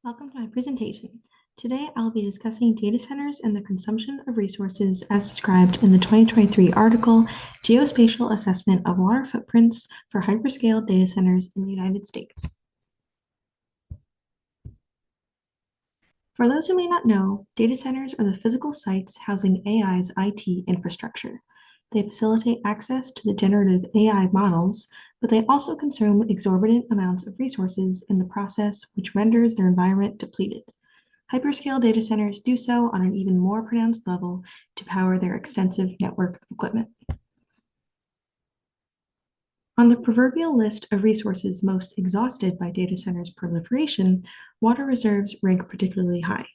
Welcome to my presentation. Today, I'll be discussing data centers and the consumption of resources as described in the 2023 article, Geospatial Assessment of Water Footprints for Hyperscale Data Centers in the United States. For those who may not know, data centers are the physical sites housing AI's IT infrastructure. They facilitate access to the generative AI models, but they also consume exorbitant amounts of resources in the process, which renders their environment depleted. Hyperscale data centers do so on an even more pronounced level to power their extensive network of equipment. On the proverbial list of resources most exhausted by data centers' proliferation, water reserves rank particularly high.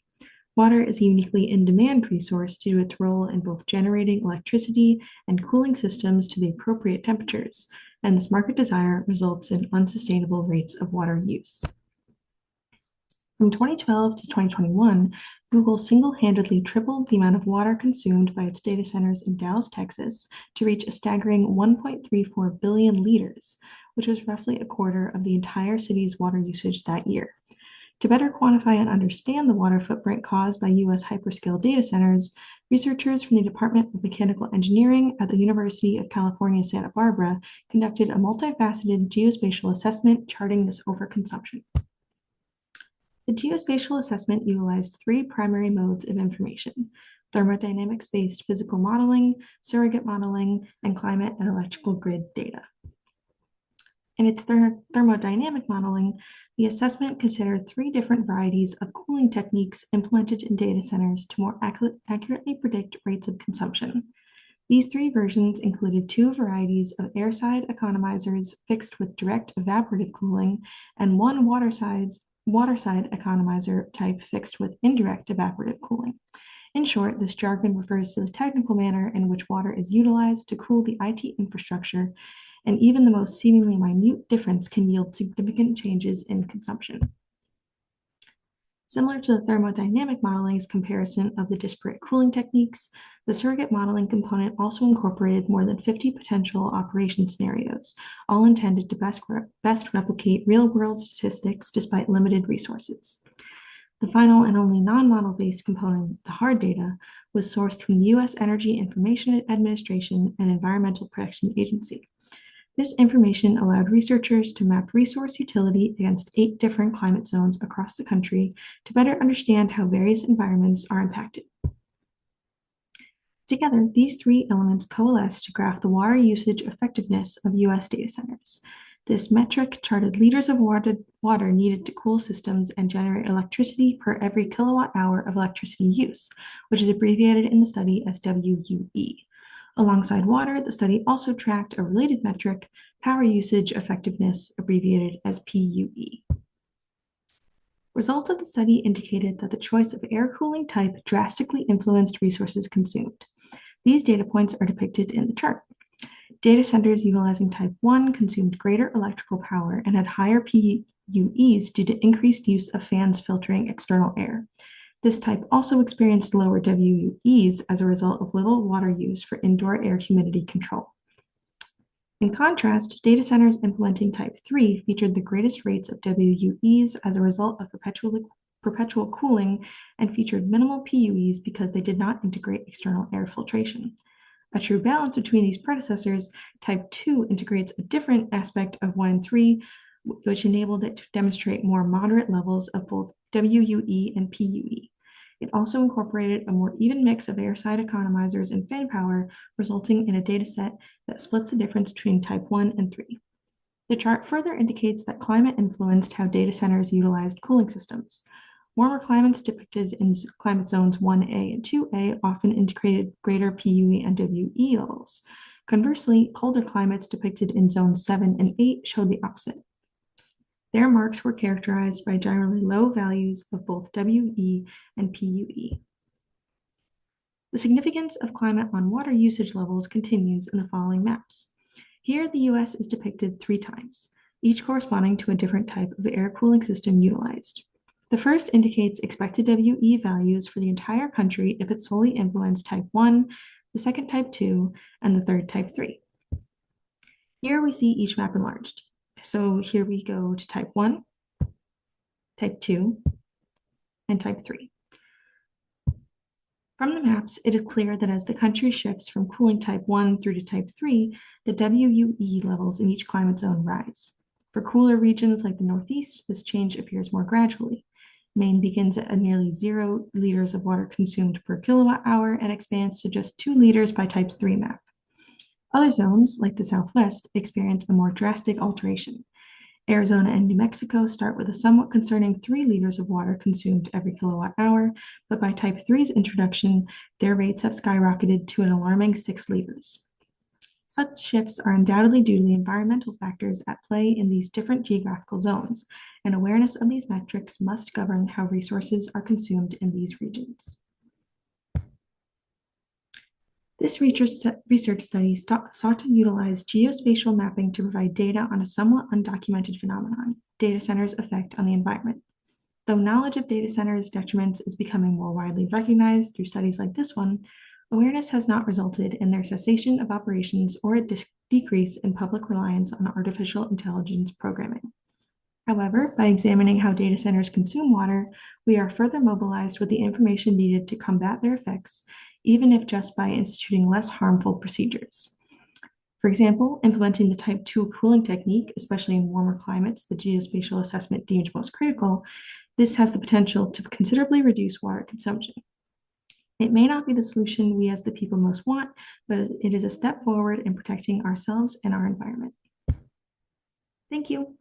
Water is a uniquely in-demand resource due to its role in both generating electricity and cooling systems to the appropriate temperatures, and this market desire results in unsustainable rates of water use. From 2012 to 2021, Google single-handedly tripled the amount of water consumed by its data centers in Dallas, Texas, to reach a staggering 1.34 billion liters, which was roughly a quarter of the entire city's water usage that year. To better quantify and understand the water footprint caused by U.S. hyperscale data centers, researchers from the Department of Mechanical Engineering at the University of California, Santa Barbara conducted a multifaceted geospatial assessment charting this overconsumption. The geospatial assessment utilized three primary modes of information: thermodynamics-based physical modeling, surrogate modeling, and climate and electrical grid data. In its thermodynamic modeling, the assessment considered three different varieties of cooling techniques implemented in data centers to more accurately predict rates of consumption. These three versions included two varieties of airside economizers fixed with direct evaporative cooling and one waterside economizer type fixed with indirect evaporative cooling. In short, this jargon refers to the technical manner in which water is utilized to cool the IT infrastructure, and even the most seemingly minute difference can yield significant changes in consumption. Similar to the thermodynamic modeling's comparison of the disparate cooling techniques, the surrogate modeling component also incorporated more than 50 potential operation scenarios, all intended to best replicate real-world statistics despite limited resources. The final and only non-model-based component, the hard data, was sourced from the U.S. Energy Information Administration and Environmental Protection Agency. This information allowed researchers to map resource utility against 8 different climate zones across the country to better understand how various environments are impacted. Together, these three elements coalesce to graph the water usage effectiveness of U.S. data centers. This metric charted liters of water needed to cool systems and generate electricity per every kilowatt hour of electricity use, which is abbreviated in the study as WUE. Alongside water, the study also tracked a related metric, power usage effectiveness, abbreviated as PUE. Results of the study indicated that the choice of air cooling type drastically influenced resources consumed. These data points are depicted in the chart. Data centers utilizing type 1 consumed greater electrical power and had higher PUEs due to increased use of fans filtering external air. This type also experienced lower WUEs as a result of little water use for indoor air humidity control. In contrast, data centers implementing type 3 featured the greatest rates of WUEs as a result of perpetual cooling and featured minimal PUEs because they did not integrate external air filtration. A true balance between these predecessors, type 2 integrates a different aspect of 1 and 3, which enabled it to demonstrate more moderate levels of both WUE and PUE. It also incorporated a more even mix of airside economizers and fan power, resulting in a dataset that splits the difference between type 1 and 3. The chart further indicates that climate influenced how data centers utilized cooling systems. Warmer climates depicted in climate zones 1A and 2A often integrated greater PUE and WE levels. Conversely, colder climates depicted in zones 7 and 8 showed the opposite. Their marks were characterized by generally low values of both WE and PUE. The significance of climate on water usage levels continues in the following maps. Here, the US is depicted 3 times, each corresponding to a different type of air cooling system utilized. The first indicates expected WE values for the entire country if it solely implements type 1, the second type 2, and the third type 3. Here we see each map enlarged. So here we go to type 1, type 2, and type 3. From the maps, it is clear that as the country shifts from cooling type 1 through to type 3, the WUE levels in each climate zone rise. For cooler regions like the Northeast, this change appears more gradually. Maine begins at nearly 0 liters of water consumed per kilowatt hour and expands to just 2 liters by type 3 map. Other zones, like the Southwest, experience a more drastic alteration. Arizona and New Mexico start with a somewhat concerning 3 liters of water consumed every kilowatt hour, but by type 3's introduction, their rates have skyrocketed to an alarming 6 liters. Such shifts are undoubtedly due to the environmental factors at play in these different geographical zones, and awareness of these metrics must govern how resources are consumed in these regions. This research study sought to utilize geospatial mapping to provide data on a somewhat undocumented phenomenon, data centers' effect on the environment. Though knowledge of data centers' detriments is becoming more widely recognized through studies like this one, awareness has not resulted in their cessation of operations or a decrease in public reliance on artificial intelligence programming. However, by examining how data centers consume water, we are further mobilized with the information needed to combat their effects, even if just by instituting less harmful procedures. For example, implementing the type 2 cooling technique, especially in warmer climates the geospatial assessment deems most critical, this has the potential to considerably reduce water consumption. It may not be the solution we as the people most want, but it is a step forward in protecting ourselves and our environment. Thank you.